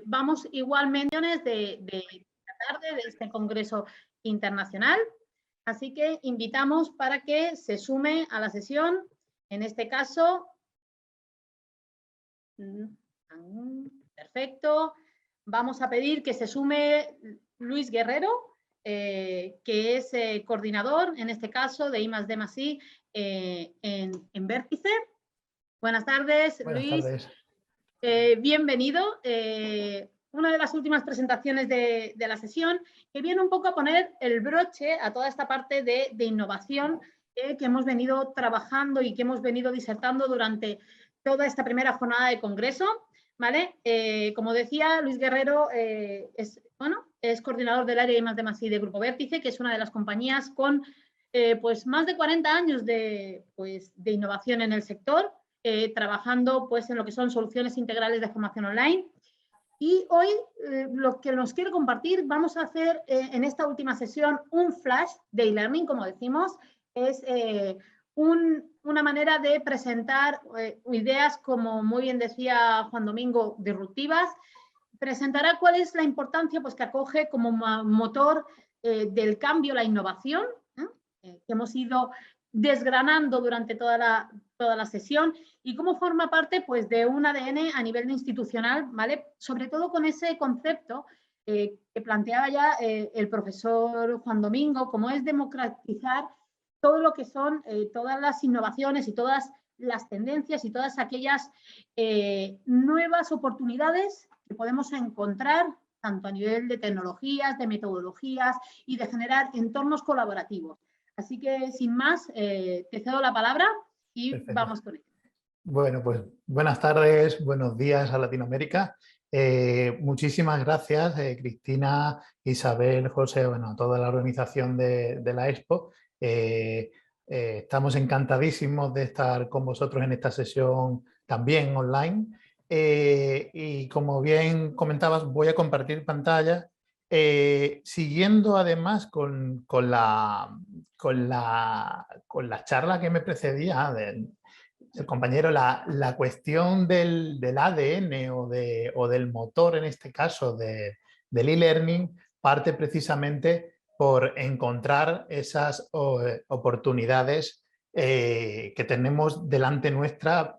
vamos igualmente de la tarde de este Congreso Internacional. Así que invitamos para que se sume a la sesión, en este caso, perfecto, vamos a pedir que se sume Luis Guerrero, que es coordinador, en este caso, de I+D+I en Vértice. Buenas tardes, Buenas Luis. Tardes. Bienvenido. Una de las últimas presentaciones de la sesión, que viene un poco a poner el broche a toda esta parte de innovación que hemos venido trabajando y que hemos venido disertando durante toda esta primera jornada de congreso. ¿Vale? Como decía, Luis Guerrero es coordinador del área I+D+I de Grupo Vértice, que es una de las compañías con pues más de 40 años de innovación en el sector, trabajando pues, en lo que son soluciones integrales de formación online. Y hoy lo que nos quiero compartir, vamos a hacer en esta última sesión un flash de e-learning, como decimos, es una manera de presentar ideas, como muy bien decía Juan Domingo, disruptivas. Presentará cuál es la importancia pues, que acoge como motor del cambio la innovación, que hemos ido desgranando durante toda la sesión, y cómo forma parte pues, de un ADN a nivel institucional, ¿vale? Sobre todo con ese concepto que planteaba ya el profesor Juan Domingo, como es democratizar todo lo que son todas las innovaciones y todas las tendencias y todas aquellas nuevas oportunidades que podemos encontrar tanto a nivel de tecnologías, de metodologías y de generar entornos colaborativos. Así que, sin más, te cedo la palabra y Perfecto. vamos con ello. Bueno, pues buenas tardes, buenos días a Latinoamérica. Muchísimas gracias, Cristina, Isabel, José, bueno, a toda la organización de la Expo. Estamos encantadísimos de estar con vosotros en esta sesión también online. Y como bien comentabas, voy a compartir pantalla, siguiendo además con la charla que me precedía el compañero, la cuestión del ADN o del motor, en este caso, del e-learning, parte precisamente por encontrar esas oportunidades que tenemos delante nuestra,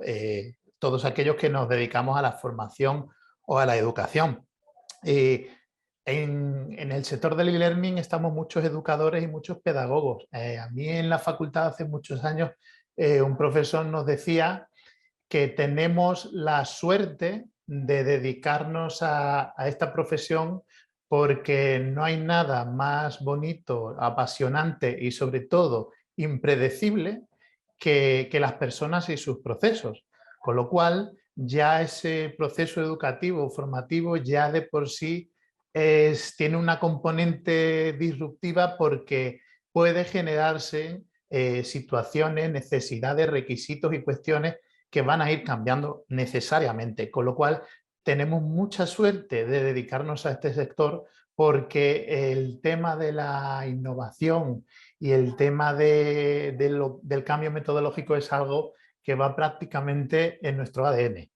todos aquellos que nos dedicamos a la formación o a la educación. En el sector del e-learning estamos muchos educadores y muchos pedagogos. A mí en la facultad hace muchos años un profesor nos decía que tenemos la suerte de dedicarnos a esta profesión porque no hay nada más bonito, apasionante y sobre todo impredecible que las personas y sus procesos. Con lo cual ya ese proceso educativo, formativo, ya de por sí tiene una componente disruptiva porque puede generarse situaciones, necesidades, requisitos y cuestiones que van a ir cambiando necesariamente, con lo cual tenemos mucha suerte de dedicarnos a este sector porque el tema de la innovación y el tema del cambio metodológico es algo que va prácticamente en nuestro ADN.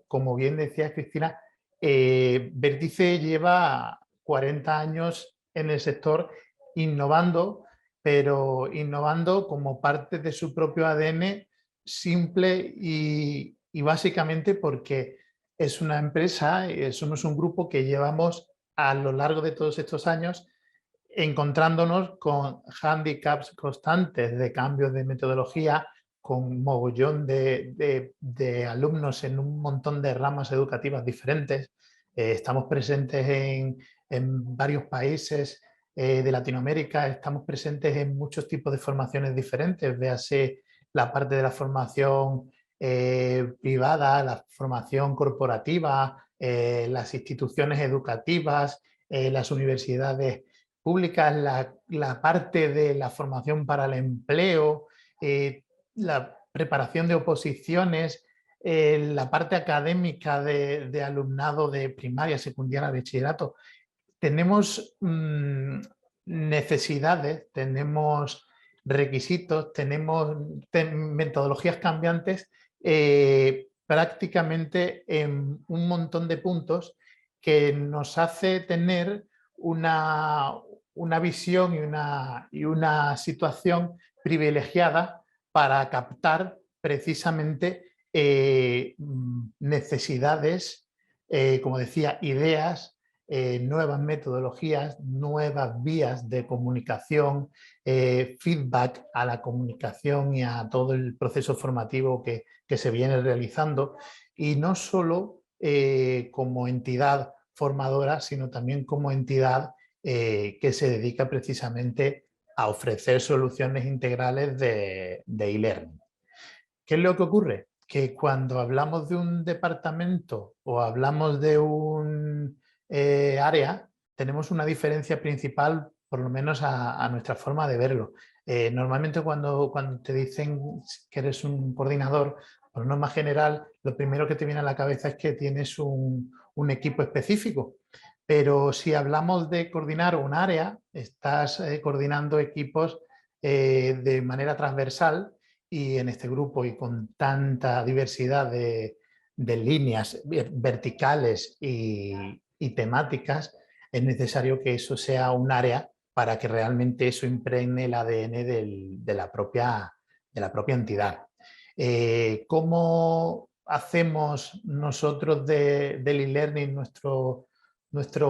Como bien decía Cristina, Vértice lleva 40 años en el sector innovando, pero innovando como parte de su propio ADN simple y básicamente porque es una empresa, somos un grupo que llevamos a lo largo de todos estos años encontrándonos con hándicaps constantes de cambios de metodología, con mogollón de alumnos en un montón de ramas educativas diferentes. Estamos presentes en varios países de Latinoamérica, estamos presentes en muchos tipos de formaciones diferentes, véase la parte de la formación privada, la formación corporativa, las instituciones educativas, las universidades públicas, la parte de la formación para el empleo, la preparación de oposiciones, la parte académica de alumnado de primaria, secundaria, bachillerato. Tenemos necesidades, tenemos requisitos, tenemos metodologías cambiantes prácticamente en un montón de puntos que nos hace tener una visión y una situación privilegiada para captar precisamente necesidades, como decía, ideas, nuevas metodologías, nuevas vías de comunicación, feedback a la comunicación y a todo el proceso formativo que se viene realizando, y no solo como entidad formadora, sino también como entidad que se dedica precisamente a ofrecer soluciones integrales de e-learning. ¿Qué es lo que ocurre? Que cuando hablamos de un departamento o hablamos de un área, tenemos una diferencia principal, por lo menos a nuestra forma de verlo. Normalmente cuando te dicen que eres un coordinador, por norma general, lo primero que te viene a la cabeza es que tienes un equipo específico. Pero si hablamos de coordinar un área, estás coordinando equipos de manera transversal, y en este grupo y con tanta diversidad de líneas verticales y temáticas, es necesario que eso sea un área para que realmente eso impregne el ADN de la propia entidad. ¿Cómo hacemos nosotros del e-learning nuestro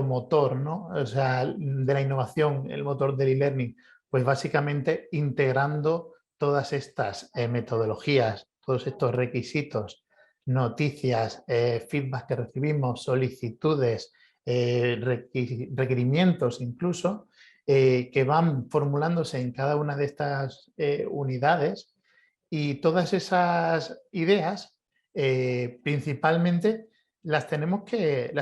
motor, ¿no? O sea, de la innovación, el motor del e-learning? Pues básicamente integrando todas estas metodologías, todos estos requisitos, noticias, feedback que recibimos, solicitudes, requerimientos incluso, que van formulándose en cada una de estas unidades, y todas esas ideas principalmente las tenemos que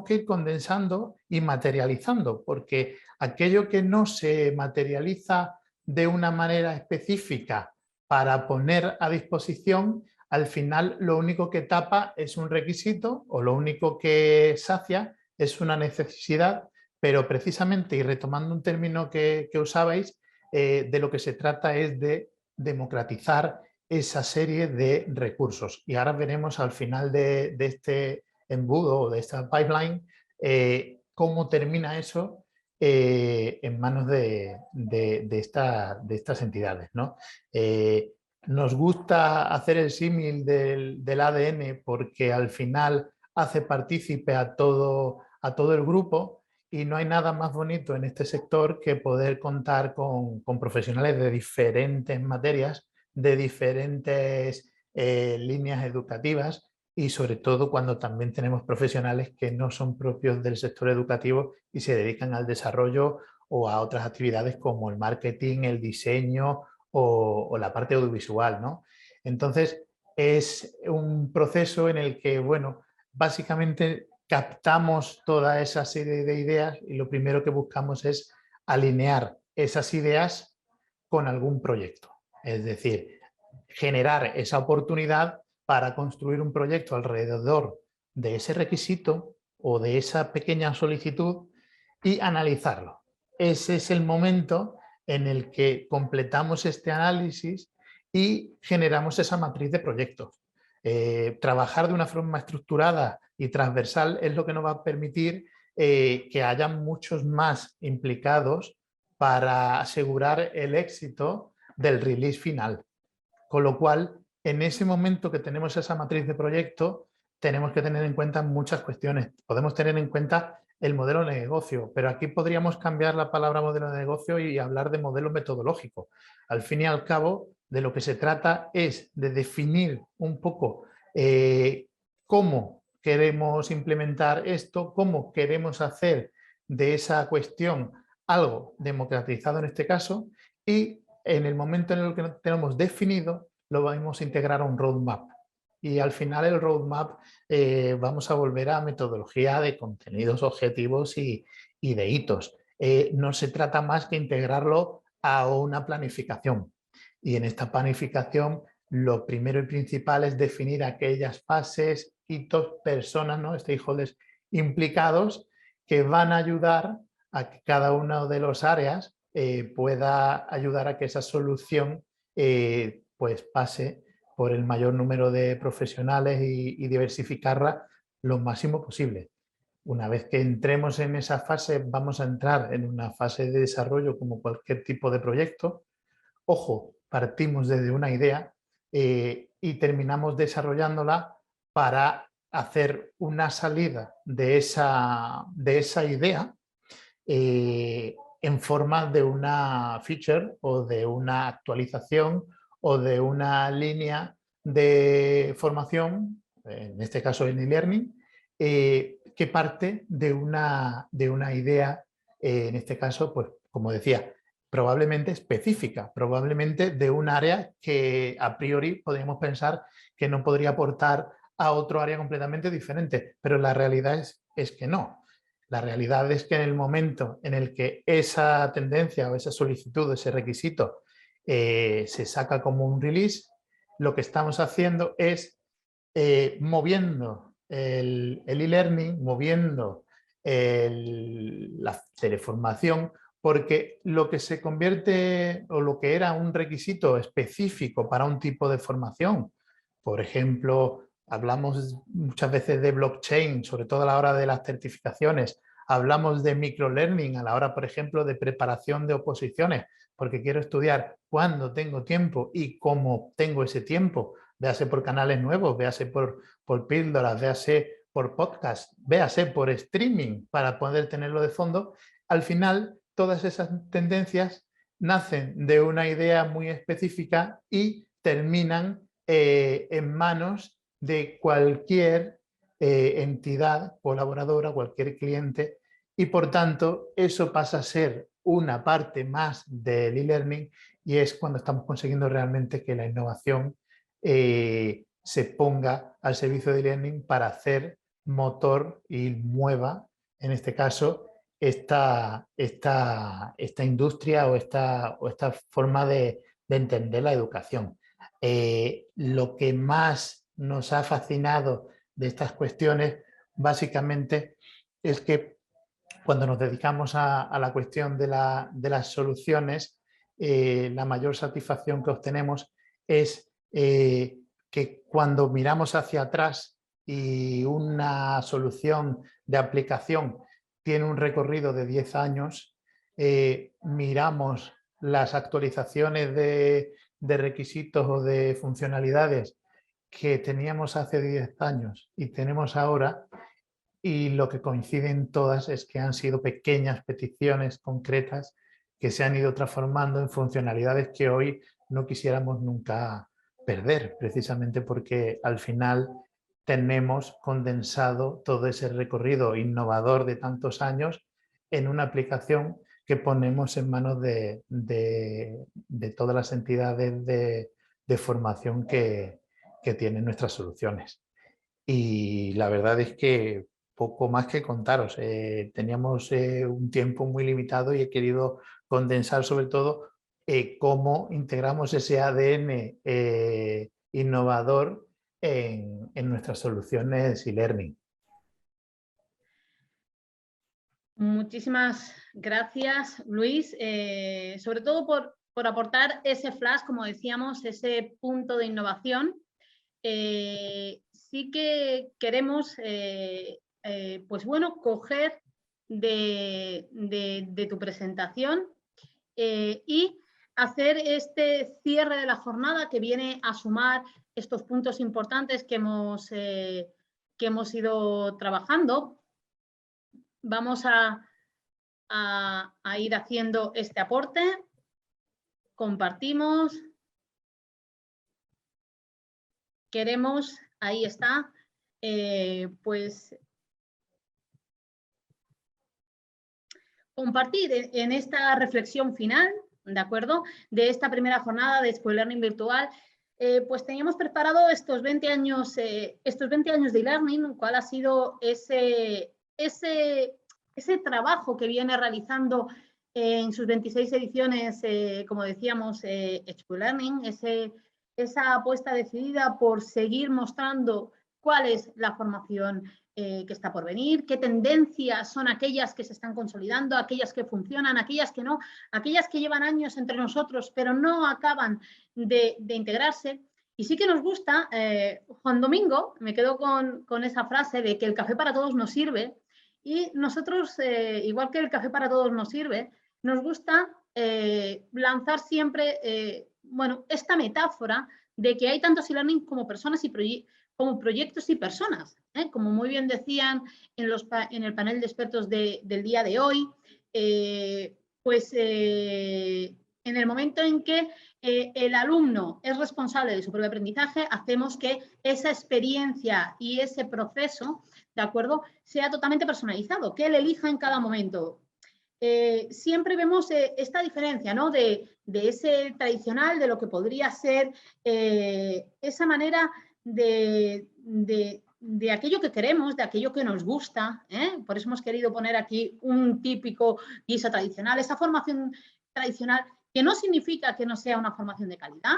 ir condensando y materializando, porque aquello que no se materializa de una manera específica para poner a disposición, al final lo único que tapa es un requisito, o lo único que sacia es una necesidad, pero precisamente, y retomando un término que usabais, de lo que se trata es de democratizar esa serie de recursos. Y ahora veremos al final de este embudo o de esta pipeline cómo termina eso en manos de estas entidades, ¿no? Nos gusta hacer el símil del ADN porque al final hace partícipe a todo el grupo, y no hay nada más bonito en este sector que poder contar con profesionales de diferentes materias, de diferentes líneas educativas, y sobre todo cuando también tenemos profesionales que no son propios del sector educativo y se dedican al desarrollo o a otras actividades como el marketing, el diseño o la parte audiovisual, ¿no? Entonces, es un proceso en el que, bueno, básicamente captamos toda esa serie de ideas, y lo primero que buscamos es alinear esas ideas con algún proyecto. Es decir, generar esa oportunidad para construir un proyecto alrededor de ese requisito o de esa pequeña solicitud y analizarlo. Ese es el momento en el que completamos este análisis y generamos esa matriz de proyectos. Trabajar de una forma estructurada y transversal es lo que nos va a permitir que haya muchos más implicados para asegurar el éxito del release final. Con lo cual, en ese momento que tenemos esa matriz de proyecto, tenemos que tener en cuenta muchas cuestiones. Podemos tener en cuenta el modelo de negocio, pero aquí podríamos cambiar la palabra modelo de negocio y hablar de modelo metodológico. Al fin y al cabo, de lo que se trata es de definir un poco cómo queremos implementar esto, cómo queremos hacer de esa cuestión algo democratizado en este caso, y en el momento en el que lo tenemos definido, lo vamos a integrar a un roadmap. Y al final el roadmap vamos a volver a metodología de contenidos, objetivos y de hitos. No se trata más que integrarlo a una planificación. Y en esta planificación lo primero y principal es definir aquellas fases, hitos, personas, ¿no? Stakeholders implicados, que van a ayudar a que cada una de las áreas pueda ayudar a que esa solución pues pase por el mayor número de profesionales y diversificarla lo máximo posible. Una vez que entremos en esa fase, vamos a entrar en una fase de desarrollo como cualquier tipo de proyecto. Ojo, partimos desde una idea y terminamos desarrollándola para hacer una salida de esa idea en forma de una feature o de una actualización o de una línea de formación, en este caso en e-learning, que parte de una idea, en este caso, pues como decía, probablemente específica, probablemente de un área que a priori podríamos pensar que no podría aportar a otro área completamente diferente, pero la realidad es que no. La realidad es que en el momento en el que esa tendencia o esa solicitud, ese requisito se saca como un release, lo que estamos haciendo es moviendo el e-learning, moviendo la teleformación, porque lo que se convierte o lo que era un requisito específico para un tipo de formación, por ejemplo, hablamos muchas veces de blockchain, sobre todo a la hora de las certificaciones, hablamos de microlearning a la hora, por ejemplo, de preparación de oposiciones, porque quiero estudiar cuando tengo tiempo y cómo tengo ese tiempo, véase por canales nuevos, véase por píldoras, véase por podcast, véase por streaming para poder tenerlo de fondo. Al final, todas esas tendencias nacen de una idea muy específica y terminan en manos de cualquier entidad colaboradora, cualquier cliente, y por tanto eso pasa a ser una parte más del e-learning y es cuando estamos consiguiendo realmente que la innovación se ponga al servicio de e-learning para hacer motor y mueva, en este caso, esta industria o esta forma de entender la educación. Lo que más nos ha fascinado de estas cuestiones básicamente es que cuando nos dedicamos a la cuestión de las soluciones, la mayor satisfacción que obtenemos es que cuando miramos hacia atrás y una solución de aplicación tiene un recorrido de 10 años, miramos las actualizaciones de requisitos o de funcionalidades que teníamos hace 10 años y tenemos ahora, y lo que coinciden todas es que han sido pequeñas peticiones concretas que se han ido transformando en funcionalidades que hoy no quisiéramos nunca perder, precisamente porque al final tenemos condensado todo ese recorrido innovador de tantos años en una aplicación que ponemos en manos de todas las entidades de formación que tienen nuestras soluciones. Y la verdad es que poco más que contaros. Teníamos un tiempo muy limitado y he querido condensar sobre todo cómo integramos ese ADN innovador en nuestras soluciones e-learning. Muchísimas gracias, Luis, sobre todo por aportar ese flash, como decíamos, ese punto de innovación. Sí que queremos pues bueno, coger de tu presentación y hacer este cierre de la jornada que viene a sumar estos puntos importantes que hemos ido trabajando. Vamos a ir haciendo este aporte. Compartimos. Queremos, ahí está, pues compartir en esta reflexión final, ¿de acuerdo? De esta primera jornada de Expo e-Learning virtual, pues teníamos preparado estos 20 años de e-learning, cuál ha sido ese trabajo que viene realizando en sus 26 ediciones, como decíamos, Expo e-Learning, esa apuesta decidida por seguir mostrando cuál es la formación que está por venir, qué tendencias son aquellas que se están consolidando, aquellas que funcionan, aquellas que no, aquellas que llevan años entre nosotros pero no acaban de integrarse. Y sí que nos gusta, Juan Domingo, me quedo con esa frase de que el café para todos nos sirve, y nosotros, igual que el café para todos nos sirve, nos gusta lanzar siempre, bueno, esta metáfora de que hay tantos e-learning como personas y como proyectos y personas, ¿eh? Como muy bien decían en el panel de expertos del día de hoy, en el momento en que el alumno es responsable de su propio aprendizaje, hacemos que esa experiencia y ese proceso, ¿de acuerdo?, sea totalmente personalizado, que él elija en cada momento. Siempre vemos esta diferencia, ¿no?, de ese tradicional, de lo que podría ser esa manera de aquello que queremos, de aquello que nos gusta, ¿eh? Por eso hemos querido poner aquí un típico guiso tradicional, esa formación tradicional, que no significa que no sea una formación de calidad.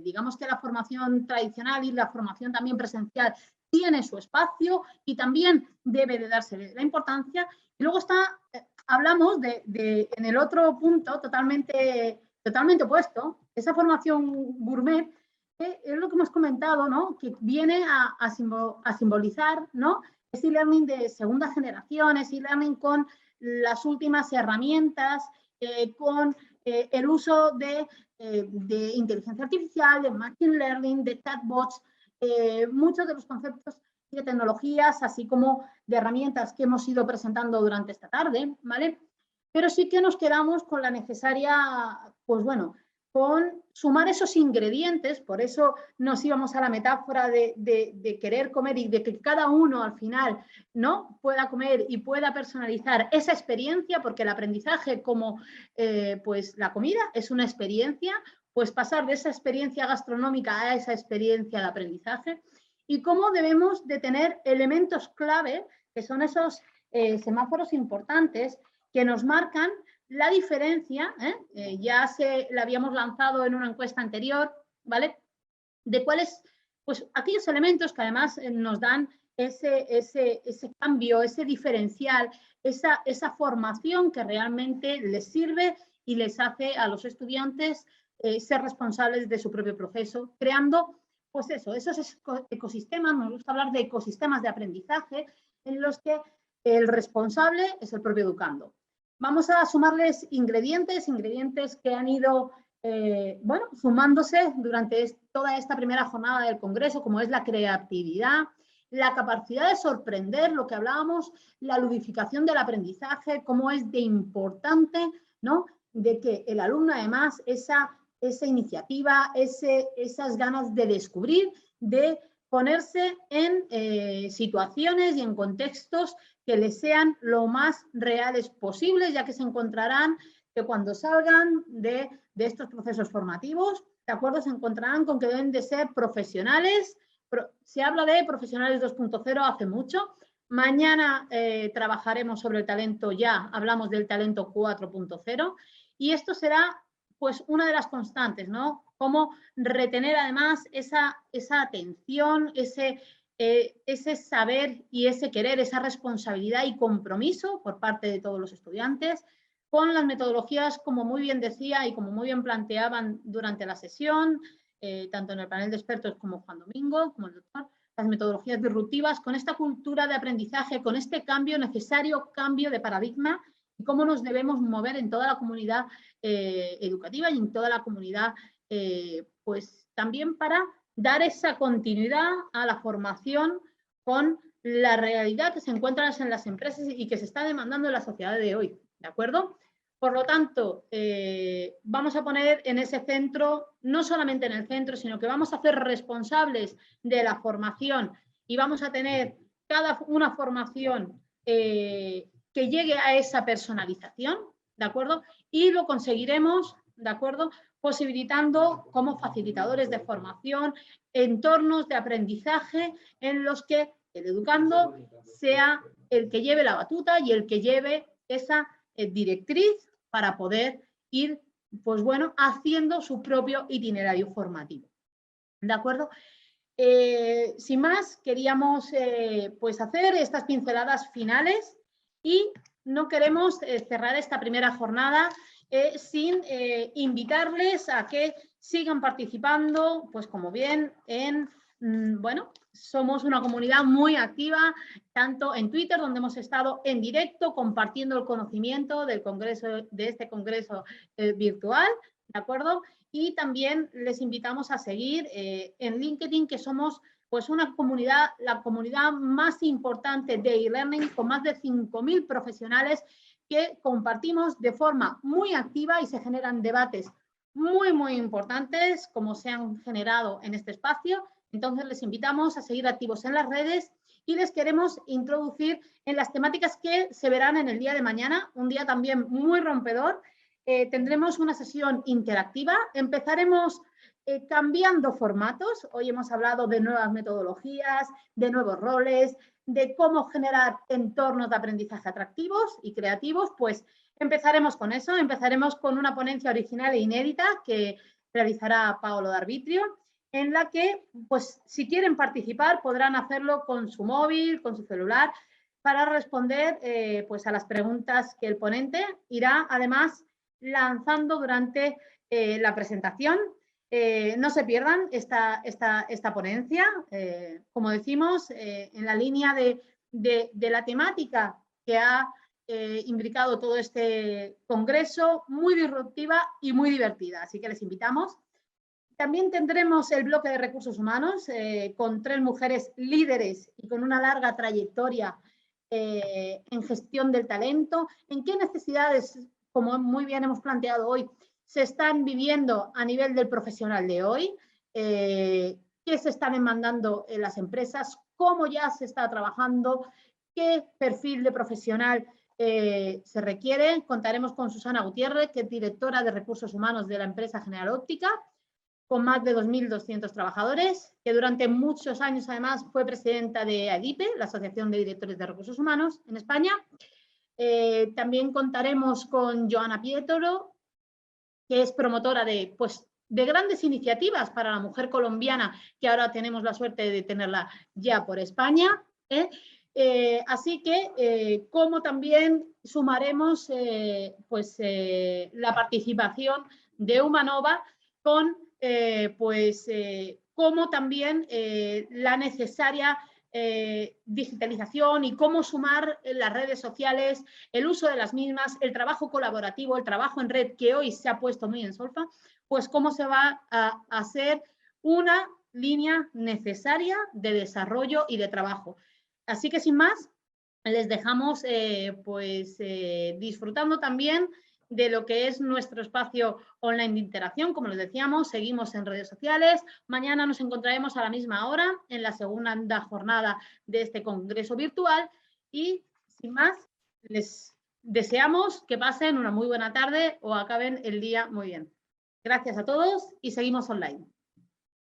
Digamos que la formación tradicional y la formación también presencial tiene su espacio y también debe de darse la importancia. Y luego hablamos en el otro punto totalmente opuesto, esa formación gourmet, que es lo que hemos comentado, ¿no?, que viene a simbolizar, ¿no?, ese e-learning de segunda generación, ese e-learning con las últimas herramientas, con el uso de inteligencia artificial, de machine learning, de chatbots, muchos de los conceptos de tecnologías, así como de herramientas que hemos ido presentando durante esta tarde, ¿vale? Pero sí que nos quedamos con la necesaria, pues bueno, con sumar esos ingredientes, por eso nos íbamos a la metáfora de querer comer y de que cada uno al final, ¿no?, pueda comer y pueda personalizar esa experiencia, porque el aprendizaje, como pues la comida, es una experiencia, pues pasar de esa experiencia gastronómica a esa experiencia de aprendizaje, y cómo debemos de tener elementos clave, que son esos semáforos importantes que nos marcan la diferencia, ya la habíamos lanzado en una encuesta anterior, ¿vale?, de cuáles, pues aquellos elementos que además nos dan ese cambio, ese diferencial, esa formación que realmente les sirve y les hace a los estudiantes ser responsables de su propio proceso, creando, pues eso, esos ecosistemas. Nos gusta hablar de ecosistemas de aprendizaje en los que el responsable es el propio educando. Vamos a sumarles ingredientes que han ido bueno, sumándose durante toda esta primera jornada del Congreso, como es la creatividad, la capacidad de sorprender, lo que hablábamos, la ludificación del aprendizaje, cómo es de importante, ¿no?, de que el alumno además esa iniciativa, esas ganas de descubrir, de ponerse en situaciones y en contextos que les sean lo más reales posibles, ya que se encontrarán que cuando salgan de estos procesos formativos, ¿de acuerdo?, se encontrarán con que deben de ser profesionales. Se habla de profesionales 2.0 hace mucho. Mañana trabajaremos sobre el talento, ya hablamos del talento 4.0, y esto será pues una de las constantes, ¿no?, cómo retener además esa atención, ese saber y ese querer, esa responsabilidad y compromiso por parte de todos los estudiantes, con las metodologías, como muy bien decía y como muy bien planteaban durante la sesión, tanto en el panel de expertos como Juan Domingo, como el doctor, las metodologías disruptivas, con esta cultura de aprendizaje, con este necesario cambio de paradigma, y cómo nos debemos mover en toda la comunidad educativa y en toda la comunidad, pues también para dar esa continuidad a la formación con la realidad que se encuentra en las empresas y que se está demandando en la sociedad de hoy, ¿de acuerdo? Por lo tanto, vamos a poner en ese centro, no solamente en el centro, sino que vamos a hacer responsables de la formación y vamos a tener una formación que llegue a esa personalización, ¿de acuerdo? Y lo conseguiremos, ¿de acuerdo?, posibilitando como facilitadores de formación entornos de aprendizaje en los que el educando sea el que lleve la batuta y el que lleve esa directriz para poder ir, pues bueno, haciendo su propio itinerario formativo. ¿De acuerdo? Sin más, queríamos pues hacer estas pinceladas finales y no queremos cerrar esta primera jornada sin invitarles a que sigan participando, pues como bien bueno, somos una comunidad muy activa, tanto en Twitter, donde hemos estado en directo compartiendo el conocimiento del congreso, de este congreso virtual, ¿de acuerdo? Y también les invitamos a seguir en LinkedIn, que somos pues una comunidad, la comunidad más importante de e-learning, con más de 5.000 profesionales que compartimos de forma muy activa y se generan debates muy importantes, como se han generado en este espacio. Entonces les invitamos a seguir activos en las redes y les queremos introducir en las temáticas que se verán en el día de mañana, un día también muy rompedor. Tendremos una sesión interactiva, empezaremos cambiando formatos. Hoy hemos hablado de nuevas metodologías, de nuevos roles, de cómo generar entornos de aprendizaje atractivos y creativos. Pues empezaremos con eso, empezaremos con una ponencia original e inédita que realizará Paolo D'Arbitrio, en la que, pues, si quieren participar, podrán hacerlo con su móvil, con su celular, para responder pues a las preguntas que el ponente irá, además, lanzando durante la presentación. No se pierdan esta ponencia, como decimos, en la línea de la temática que ha imbricado todo este congreso, muy disruptiva y muy divertida. Así que les invitamos. También tendremos el bloque de recursos humanos con 3 mujeres líderes y con una larga trayectoria en gestión del talento. ¿En qué necesidades, como muy bien hemos planteado hoy, se están viviendo a nivel del profesional de hoy? ¿Qué se están demandando en las empresas? ¿Cómo ya se está trabajando? ¿Qué perfil de profesional se requiere? Contaremos con Susana Gutiérrez, que es directora de recursos humanos de la empresa General Óptica, con más de 2.200 trabajadores, que durante muchos años además fue presidenta de ADIPE, la Asociación de Directores de Recursos Humanos en España. También contaremos con Joana Pietro, que es promotora de grandes iniciativas para la mujer colombiana, que ahora tenemos la suerte de tenerla ya por España. Así que, como también sumaremos la participación de Humanova con cómo también la necesaria digitalización y cómo sumar las redes sociales, el uso de las mismas, el trabajo colaborativo, el trabajo en red, que hoy se ha puesto muy en solfa, pues cómo se va a hacer una línea necesaria de desarrollo y de trabajo. Así que sin más, les dejamos disfrutando también de lo que es nuestro espacio online de interacción. Como les decíamos, seguimos en redes sociales. Mañana nos encontraremos a la misma hora en la segunda jornada de este congreso virtual y, sin más, les deseamos que pasen una muy buena tarde o acaben el día muy bien. Gracias a todos y seguimos online.